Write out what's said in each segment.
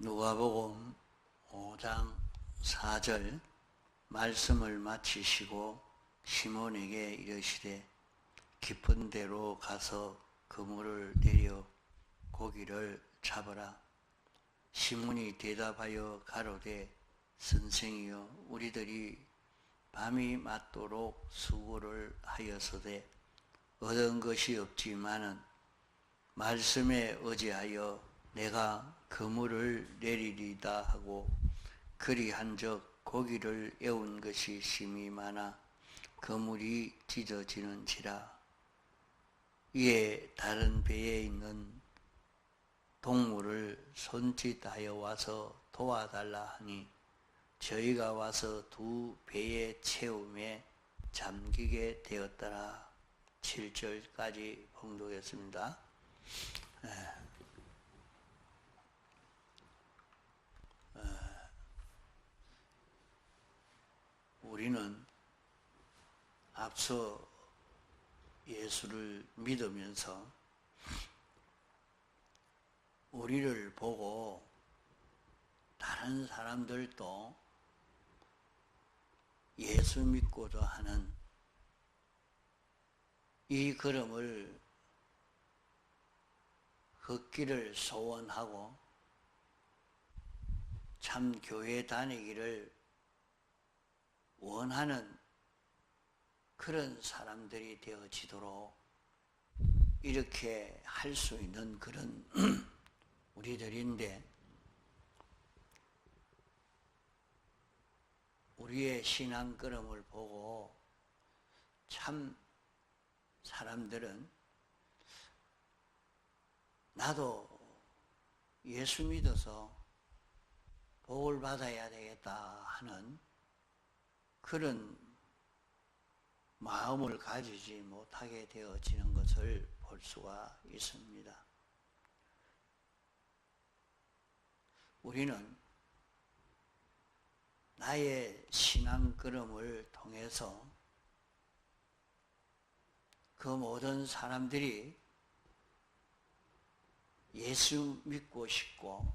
누가복음 5장 4절 말씀을 마치시고 시몬에게 이르시되 깊은 데로 가서 그물을 내려 고기를 잡으라. 시몬이 대답하여 가로되 선생이여 우리들이 밤이 맞도록 수고를 하였으되 얻은 것이 없지만은 말씀에 의지하여 내가 그물을 내리리다 하고 그리한적 고기를 에운 것이 심히 많아 그물이 찢어지는지라. 이에 다른 배에 있는 동물을 손짓하여 와서 도와달라 하니 저희가 와서 두 배의 채움에 잠기게 되었더라. 7절까지 봉독했습니다. 우리는 앞서 예수를 믿으면서 우리를 보고 다른 사람들도 예수 믿고자 하는 이 걸음을 걷기를 소원하고 참 교회 다니기를 원하는 그런 사람들이 되어지도록 이렇게 할 수 있는 그런 우리들인데, 우리의 신앙 걸음을 보고 참 사람들은 나도 예수 믿어서 복을 받아야 되겠다 하는 그런 마음을 가지지 못하게 되어지는 것을 볼 수가 있습니다. 우리는 나의 신앙 걸음을 통해서 그 모든 사람들이 예수 믿고 싶고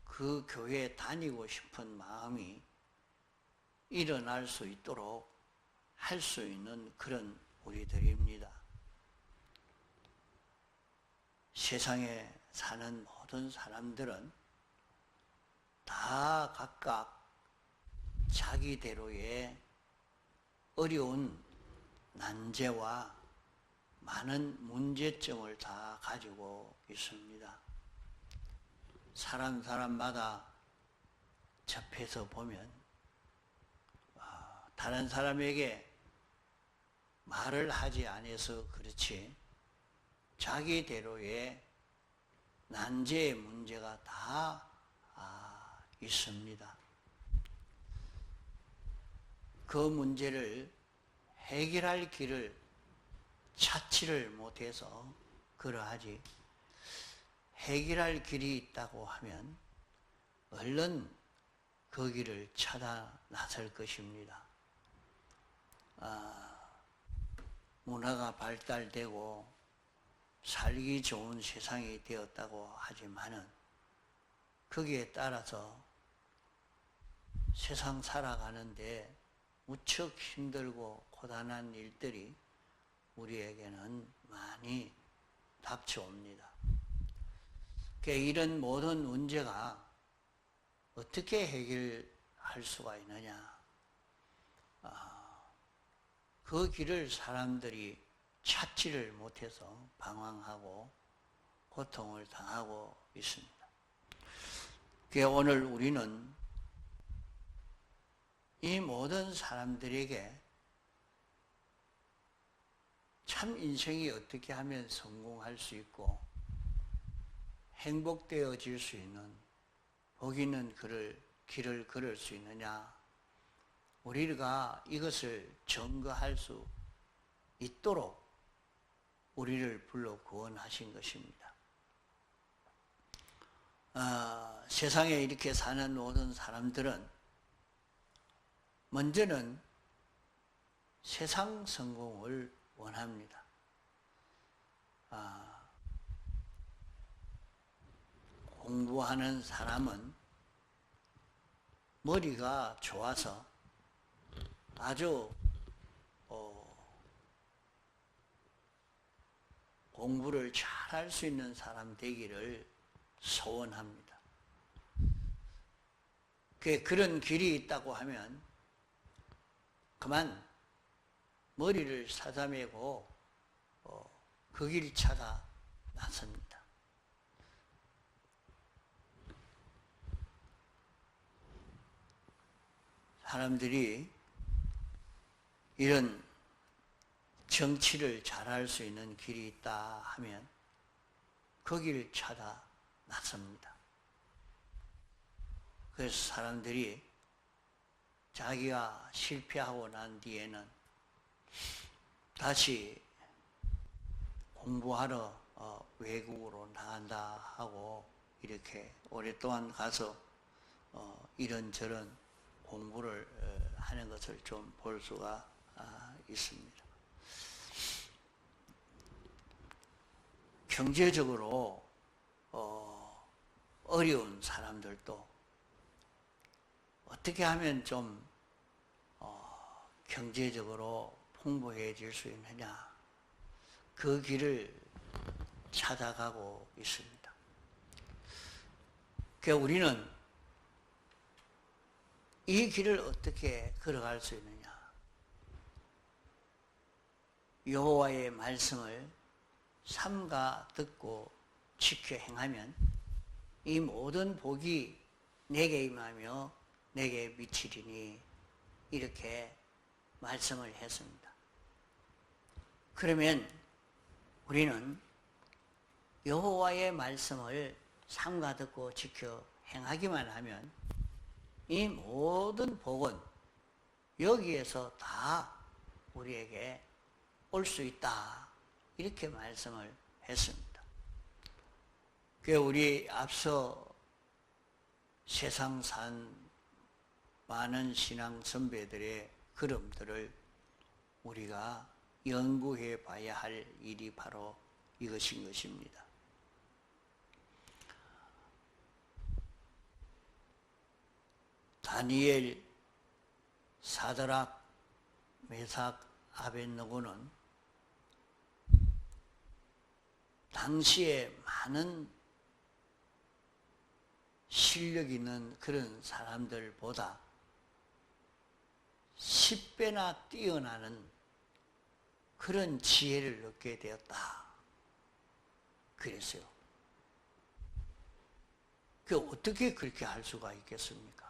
그 교회에 다니고 싶은 마음이 일어날 수 있도록 할 수 있는 그런 우리들입니다. 세상에 사는 모든 사람들은 다 각각 자기대로의 어려운 난제와 많은 문제점을 다 가지고 있습니다. 사람마다 접해서 보면 다른 사람에게 말을 하지 않아서 그렇지 자기대로의 난제의 문제가 다 있습니다. 그 문제를 해결할 길을 찾지를 못해서 그러하지, 해결할 길이 있다고 하면 얼른 그 길을 찾아 나설 것입니다. 문화가 발달되고 살기 좋은 세상이 되었다고 하지만은 거기에 따라서 세상 살아가는데 무척 힘들고 고단한 일들이 우리에게는 많이 닥쳐옵니다. 이런 모든 문제가 어떻게 해결할 수가 있느냐? 그 길을 사람들이 찾지를 못해서 방황하고 고통을 당하고 있습니다. 오늘 우리는 이 모든 사람들에게 참 인생이 어떻게 하면 성공할 수 있고 행복되어질 수 있는 복 있는 길을 걸을 수 있느냐, 우리가 이것을 증거할 수 있도록 우리를 불러 구원하신 것입니다. 세상에 이렇게 사는 모든 사람들은 먼저는 세상 성공을 원합니다. 공부하는 사람은 머리가 좋아서 아주 공부를 잘할 수 있는 사람 되기를 소원합니다. 그런 길이 있다고 하면 그만 머리를 사자매고 그 길 찾아 나섭니다. 사람들이 이런 정치를 잘할 수 있는 길이 있다 하면 그 길을 찾아 나섭니다. 그래서 사람들이 자기가 실패하고 난 뒤에는 다시 공부하러 외국으로 나간다 하고 이렇게 오랫동안 가서 이런저런 공부를 하는 것을 좀 볼 수가 있습니다. 경제적으로 어려운 사람들도 어떻게 하면 좀 경제적으로 풍부해질 수 있느냐, 그 길을 찾아가고 있습니다. 그러니까 우리는 이 길을 어떻게 걸어갈 수 있느냐, 여호와의 말씀을 삼가 듣고 지켜 행하면 이 모든 복이 내게 임하며 내게 미치리니, 이렇게 말씀을 했습니다. 그러면 우리는 여호와의 말씀을 삼가 듣고 지켜 행하기만 하면 이 모든 복은 여기에서 다 우리에게 올 수 있다, 이렇게 말씀을 했습니다. 우리 앞서 세상 산 많은 신앙 선배들의 걸음들을 우리가 연구해 봐야 할 일이 바로 이것인 것입니다. 다니엘, 사드락, 메삭, 아벳느고는 당시에 많은 실력 있는 그런 사람들보다 10배나 뛰어나는 그런 지혜를 얻게 되었다, 그랬어요. 어떻게 그렇게 할 수가 있겠습니까?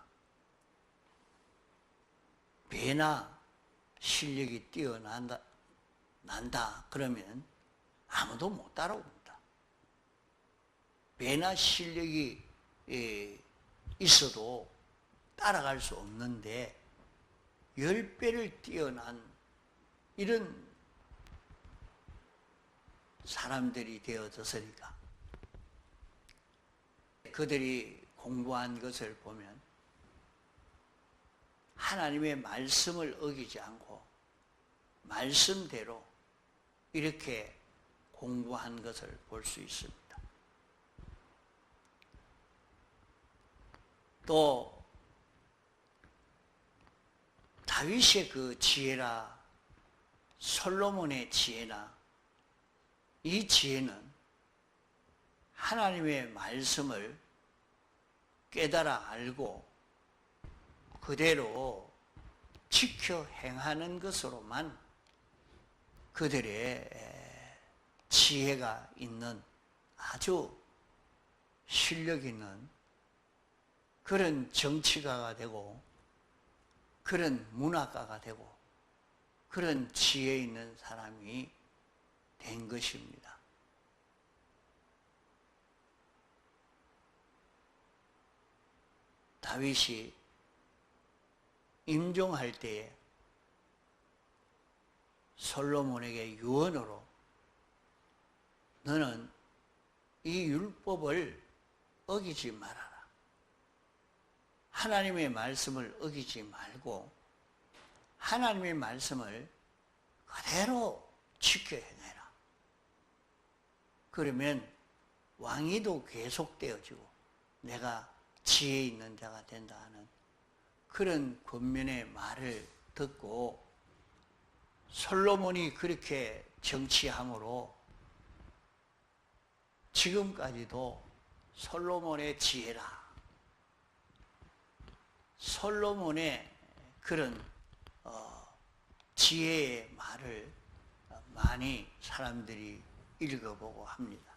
배나 실력이 뛰어난다 그러면 아무도 못 따라옵니다. 배나 실력이 있어도 따라갈 수 없는데 10배를 뛰어난 이런 사람들이 되어졌으니까 그들이 공부한 것을 보면 하나님의 말씀을 어기지 않고 말씀대로 이렇게 공부한 것을 볼 수 있습니다. 또 다윗의 그 지혜나 솔로몬의 지혜나 이 지혜는 하나님의 말씀을 깨달아 알고 그대로 지켜 행하는 것으로만 그들의 지혜가 있는 아주 실력 있는 그런 정치가가 되고 그런 문학가가 되고 그런 지혜 있는 사람이 된 것입니다. 다윗이 임종할 때에 솔로몬에게 유언으로 너는 이 율법을 어기지 말아라. 하나님의 말씀을 어기지 말고 하나님의 말씀을 그대로 지켜 행해라. 그러면 왕위도 계속되어지고 내가 지혜 있는 자가 된다 하는 그런 권면의 말을 듣고 솔로몬이 그렇게 정치함으로 지금까지도 솔로몬의 지혜라, 솔로몬의 그런 지혜의 말을 많이 사람들이 읽어보고 합니다.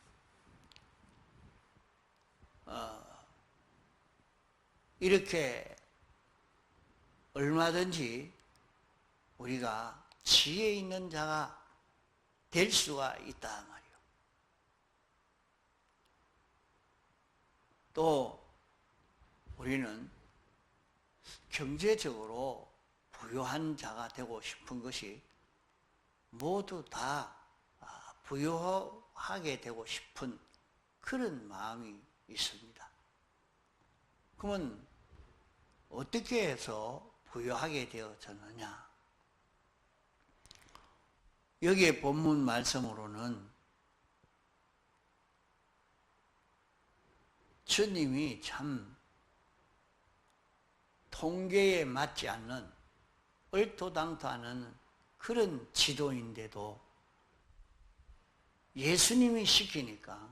이렇게 얼마든지 우리가 지혜 있는 자가 될 수가 있다 말이요. 또 우리는 경제적으로 부유한 자가 되고 싶은 것이 모두 다 부유하게 되고 싶은 그런 마음이 있습니다. 그러면 어떻게 해서 부유하게 되어졌느냐? 여기에 본문 말씀으로는 주님이 참 통계에 맞지 않는 얼토당토하는 그런 지도인데도 예수님이 시키니까,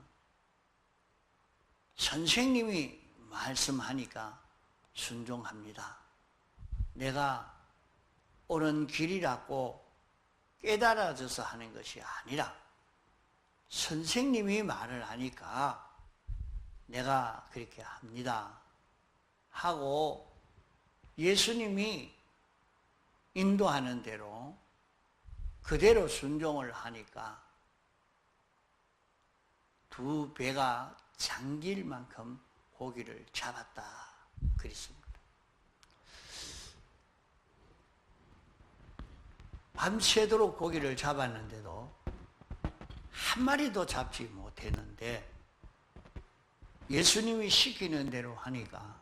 선생님이 말씀하니까 순종합니다. 내가 옳은 길이라고 깨달아져서 하는 것이 아니라 선생님이 말을 하니까 내가 그렇게 합니다 하고 예수님이 인도하는 대로 그대로 순종을 하니까 두 배가 잠길 만큼 고기를 잡았다 그랬습니다. 밤새도록 고기를 잡았는데도 한 마리도 잡지 못했는데 예수님이 시키는 대로 하니까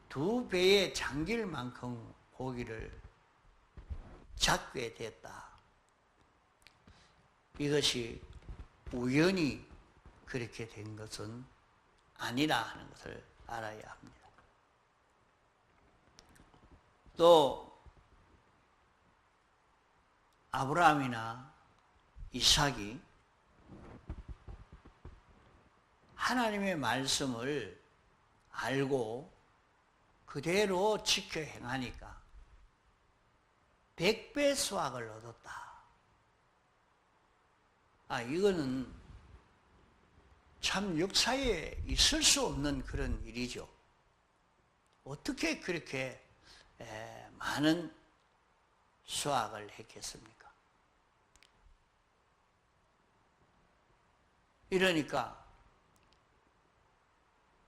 두 배에 잠길 만큼 고기를 잡게 됐다. 이것이 우연히 그렇게 된 것은 아니라 하는 것을 알아야 합니다. 또 아브라함이나 이삭이 하나님의 말씀을 알고 그대로 지켜 행하니까 100배 수확을 얻었다. 이거는 참 역사에 있을 수 없는 그런 일이죠. 어떻게 그렇게 많은 수확을 했겠습니까? 이러니까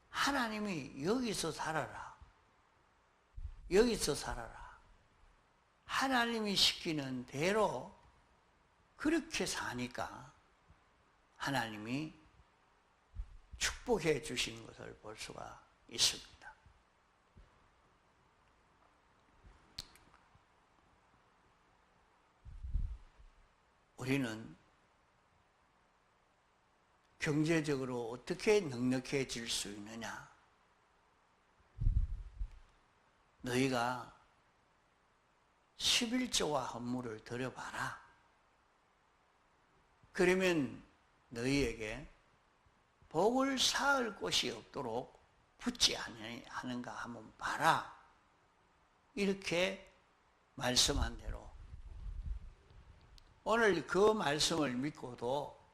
하나님이 여기서 살아라, 여기서 살아라, 하나님이 시키는 대로 그렇게 사니까 하나님이 축복해 주신 것을 볼 수가 있습니다. 우리는 경제적으로 어떻게 넉넉해질 수 있느냐? 너희가 11조와 헌물을 드려봐라. 그러면 너희에게 복을 쌓을 곳이 없도록 붙지 않는가 한번 봐라. 이렇게 말씀한 대로 오늘 그 말씀을 믿고도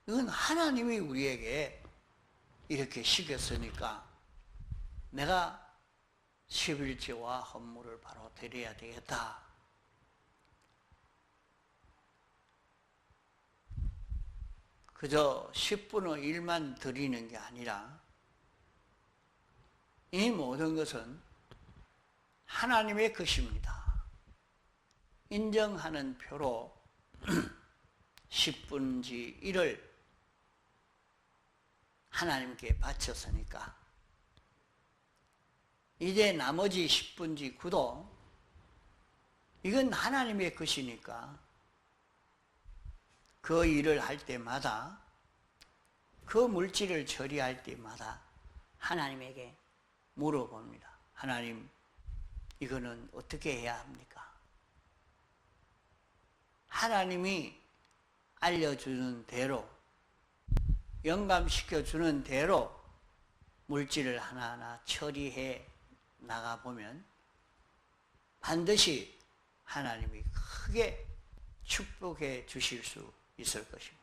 이건 하나님이 우리에게 이렇게 시켰으니까 내가 11조와 헌물을 바로 드려야 되겠다. 그저 10분의 1만 드리는 게 아니라 이 모든 것은 하나님의 것입니다. 인정하는 표로 10분지 1을 하나님께 바쳤으니까 이제 나머지 10분지 9도 이건 하나님의 것이니까 그 일을 할 때마다 그 물질을 처리할 때마다 하나님에게 물어봅니다. 하나님, 이거는 어떻게 해야 합니까? 하나님이 알려주는 대로, 영감시켜주는 대로 물질을 하나하나 처리해 나가보면 반드시 하나님이 크게 축복해 주실 수 있을 것입니다.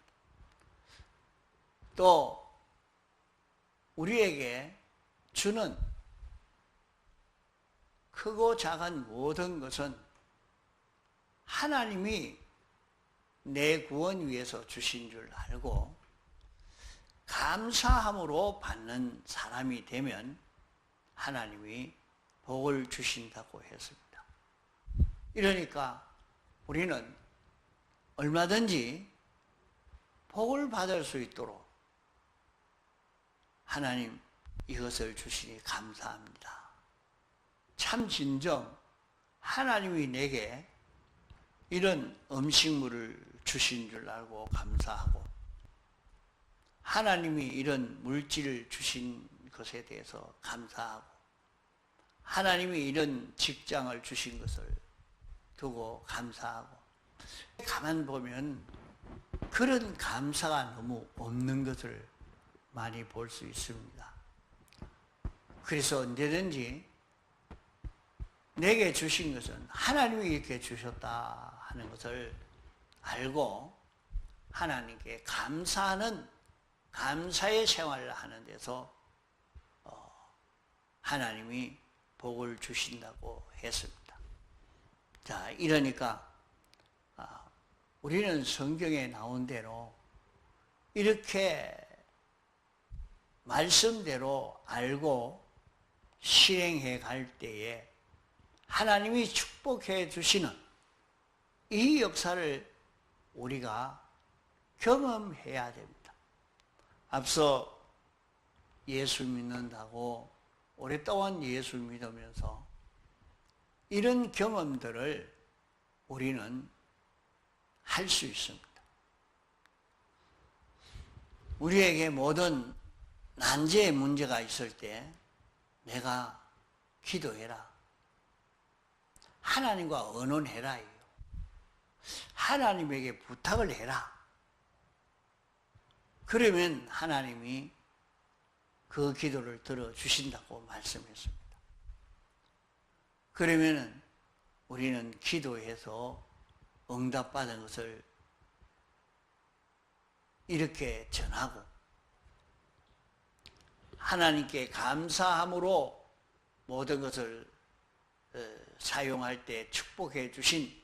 또 우리에게 주는 크고 작은 모든 것은 하나님이 내 구원 위해서 주신 줄 알고 감사함으로 받는 사람이 되면 하나님이 복을 주신다고 했습니다. 이러니까 우리는 얼마든지 복을 받을 수 있도록 하나님 이것을 주시니 감사합니다. 참 진정 하나님이 내게 이런 음식물을 주신 줄 알고 감사하고 하나님이 이런 물질을 주신 것에 대해서 감사하고 하나님이 이런 직장을 주신 것을 두고 감사하고 가만 보면 그런 감사가 너무 없는 것을 많이 볼 수 있습니다. 그래서 언제든지 내게 주신 것은 하나님이 이렇게 주셨다 하는 것을 알고 하나님께 감사하는 감사의 생활을 하는 데서 하나님이 복을 주신다고 했습니다. 자, 이러니까 우리는 성경에 나온 대로 이렇게 말씀대로 알고 실행해 갈 때에 하나님이 축복해 주시는 이 역사를 우리가 경험해야 됩니다. 앞서 예수 믿는다고 오랫동안 예수 믿으면서 이런 경험들을 우리는 할 수 있습니다. 우리에게 모든 난제의 문제가 있을 때 내가 기도해라. 하나님과 의논해라. 하나님에게 부탁을 해라. 그러면 하나님이 그 기도를 들어주신다고 말씀했습니다. 그러면 우리는 기도해서 응답받은 것을 이렇게 전하고 하나님께 감사함으로 모든 것을 사용할 때 축복해 주신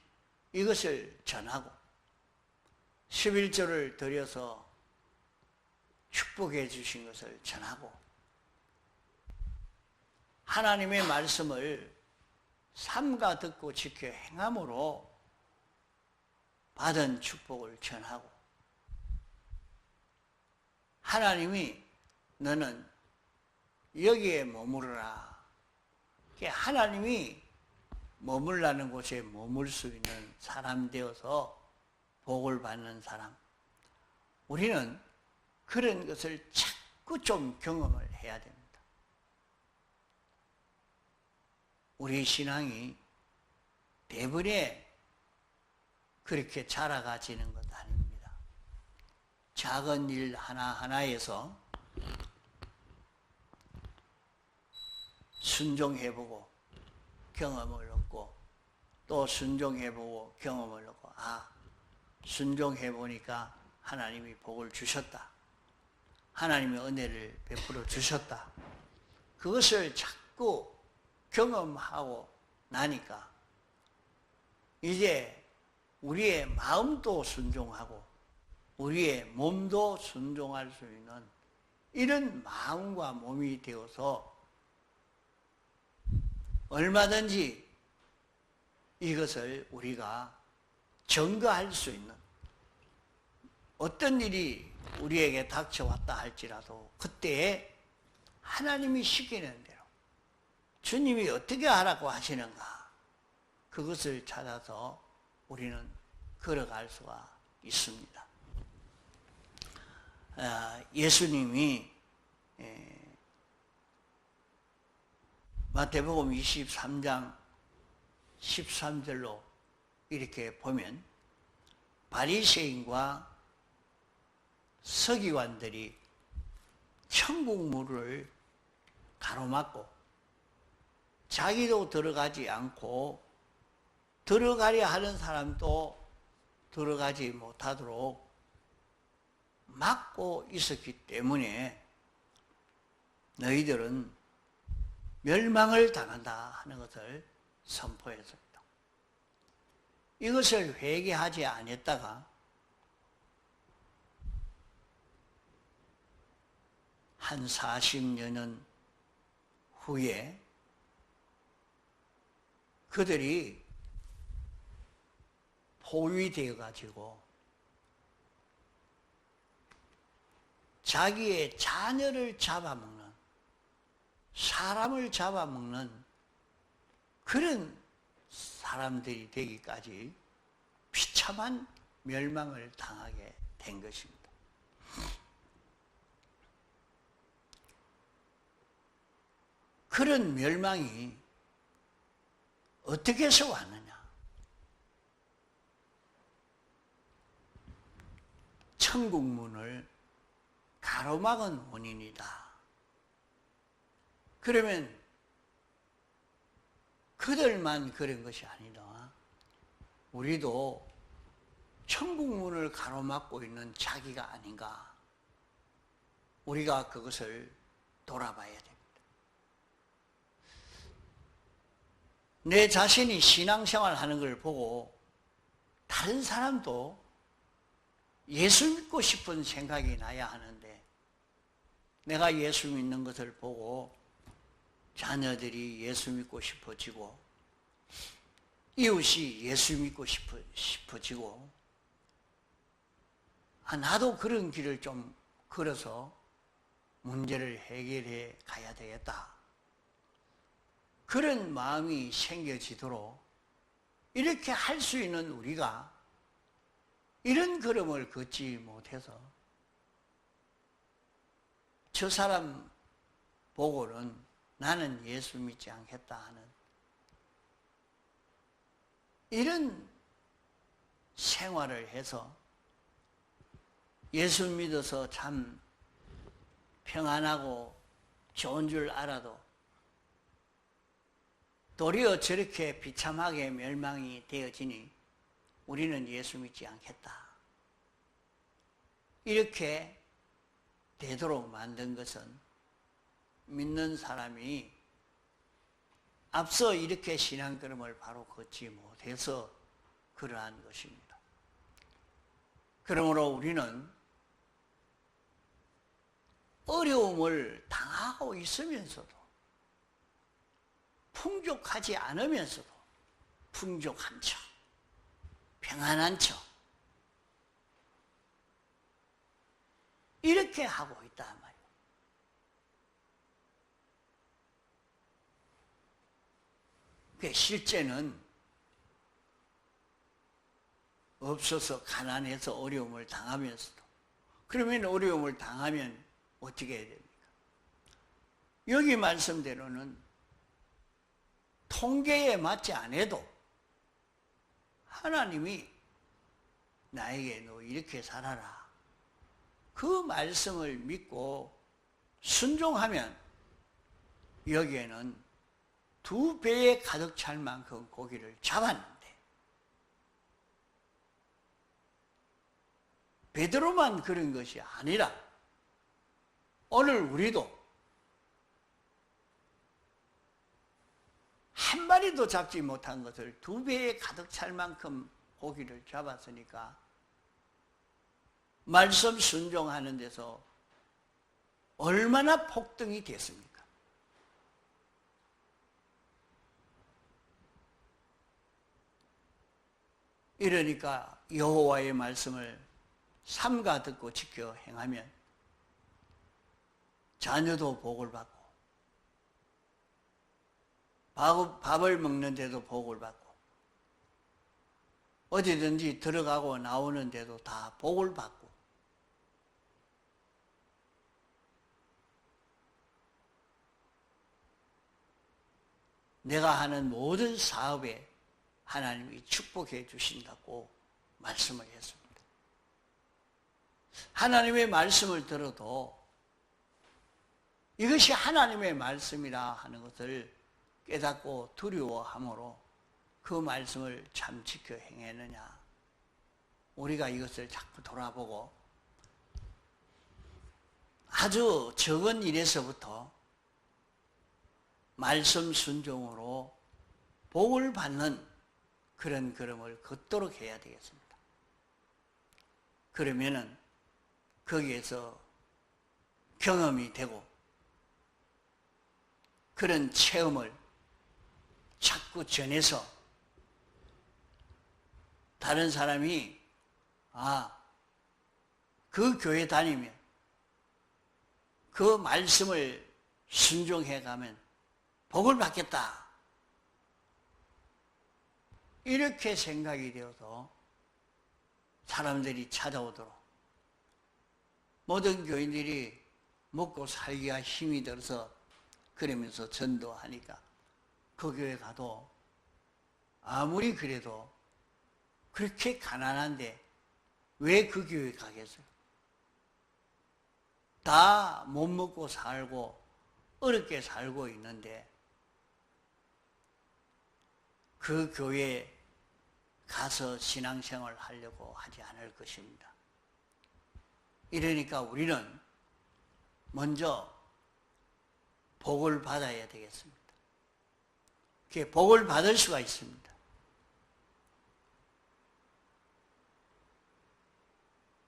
이것을 전하고 11조를 드려서 축복해 주신 것을 전하고 하나님의 말씀을 삼가 듣고 지켜 행함으로 받은 축복을 전하고 하나님이 너는 여기에 머무르라. 하나님이 머물라는 곳에 머물 수 있는 사람 되어서 복을 받는 사람. 우리는 그런 것을 자꾸 좀 경험을 해야 됩니다. 우리 신앙이 대부분에 그렇게 자라가지는 것 아닙니다. 작은 일 하나하나에서 순종해보고 경험을 얻고 또 순종해보고 경험을 얻고 순종해보니까 하나님이 복을 주셨다. 하나님의 은혜를 베풀어 주셨다. 그것을 자꾸 경험하고 나니까 이제 우리의 마음도 순종하고 우리의 몸도 순종할 수 있는 이런 마음과 몸이 되어서 얼마든지 이것을 우리가 증거할 수 있는 어떤 일이 우리에게 닥쳐왔다 할지라도 그때에 하나님이 시키는 대로 주님이 어떻게 하라고 하시는가 그것을 찾아서 우리는 걸어갈 수가 있습니다. 예수님이 마태복음 23장 13절로 이렇게 보면 바리새인과 서기관들이 천국 문을 가로막고 자기도 들어가지 않고 들어가려 하는 사람도 들어가지 못하도록 막고 있었기 때문에 너희들은 멸망을 당한다 하는 것을 선포했습니다. 이것을 회개하지 않았다가 한 40여년 후에 그들이 포위되어 가지고 자기의 자녀를 잡아먹는, 사람을 잡아먹는 그런 사람들이 되기까지 비참한 멸망을 당하게 된 것입니다. 그런 멸망이 어떻게 해서 왔느냐? 천국 문을 가로막은 원인이다. 그러면 그들만 그런 것이 아니다. 우리도 천국 문을 가로막고 있는 자기가 아닌가? 우리가 그것을 돌아봐야 됩니다. 내 자신이 신앙생활 하는 걸 보고 다른 사람도 예수 믿고 싶은 생각이 나야 하는데, 내가 예수 믿는 것을 보고 자녀들이 예수 믿고 싶어지고 이웃이 예수 믿고 싶어지고, 나도 그런 길을 좀 걸어서 문제를 해결해 가야 되겠다, 그런 마음이 생겨지도록 이렇게 할 수 있는 우리가 이런 걸음을 걷지 못해서 저 사람 보고는 나는 예수 믿지 않겠다 하는 이런 생활을 해서 예수 믿어서 참 평안하고 좋은 줄 알아도 도리어 저렇게 비참하게 멸망이 되어지니 우리는 예수 믿지 않겠다, 이렇게 되도록 만든 것은 믿는 사람이 앞서 이렇게 신앙걸음을 바로 걷지 못해서 그러한 것입니다. 그러므로 우리는 어려움을 당하고 있으면서도, 풍족하지 않으면서도 풍족한 척, 평안한 척, 이렇게 하고 있단 말이에요. 실제는 없어서 가난해서 어려움을 당하면서도, 그러면 어려움을 당하면 어떻게 해야 됩니까? 여기 말씀대로는 통계에 맞지 않아도 하나님이 나에게 너 이렇게 살아라, 그 말씀을 믿고 순종하면 여기에는 2배에 가득 찰 만큼 고기를 잡았는데, 베드로만 그런 것이 아니라 오늘 우리도 한 마리도 잡지 못한 것을 2배에 가득 찰 만큼 고기를 잡았으니까 말씀 순종하는 데서 얼마나 폭등이 됐습니까? 이러니까 여호와의 말씀을 삼가 듣고 지켜 행하면 자녀도 복을 받고, 밥을 먹는데도 복을 받고, 어디든지 들어가고 나오는데도 다 복을 받고, 내가 하는 모든 사업에 하나님이 축복해 주신다고 말씀을 했습니다. 하나님의 말씀을 들어도 이것이 하나님의 말씀이라 하는 것을 깨닫고 두려워함으로 그 말씀을 참 지켜 행했느냐. 우리가 이것을 자꾸 돌아보고 아주 적은 일에서부터 말씀 순종으로 복을 받는 그런 걸음을 걷도록 해야 되겠습니다. 그러면은 거기에서 경험이 되고 그런 체험을 자꾸 전해서 다른 사람이 그 교회 다니면 그 말씀을 순종해 가면 복을 받겠다. 이렇게 생각이 되어서 사람들이 찾아오도록 모든 교인들이 먹고 살기가 힘이 들어서 그러면서 전도하니까 그 교회 가도 아무리 그래도 그렇게 가난한데 왜 그 교회 가겠어요? 다 못 먹고 살고 어렵게 살고 있는데 그 교회에 가서 신앙생활을 하려고 하지 않을 것입니다. 이러니까 우리는 먼저 복을 받아야 되겠습니다. 그게 복을 받을 수가 있습니다.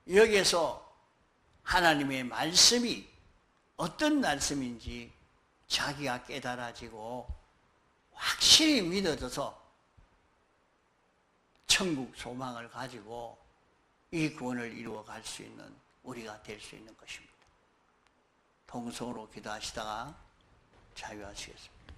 여기에서 하나님의 말씀이 어떤 말씀인지 자기가 깨달아지고 확실히 믿어져서 천국 소망을 가지고 이 구원을 이루어갈 수 있는 우리가 될 수 있는 것입니다. 통성으로 기도하시다가 자유하시겠습니다.